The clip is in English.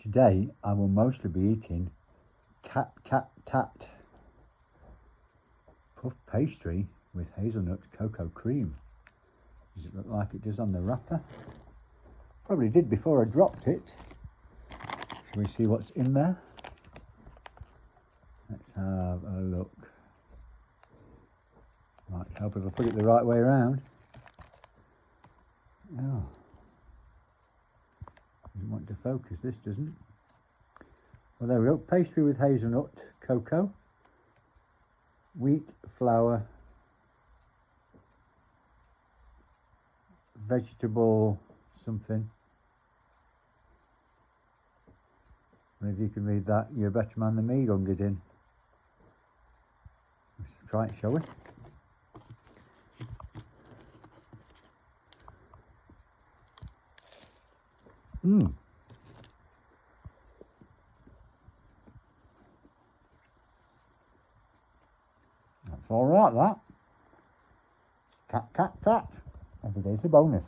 Today I will mostly be eating Cat Cat Tat puff pastry with hazelnut cocoa cream. Does it look like it does on the wrapper? Probably did before I dropped it. Shall we see what's in there? Let's have a look. Might help if I put it the right way around. Oh. Doesn't want to focus, this doesn't. Well, there we go. Pastry with hazelnut cocoa, wheat flour, vegetable something. And if you can read that, you're a better man than me, Gungadin. Let's try it, shall we? That's all right, that. Cat, cat, tat. Every day's a bonus.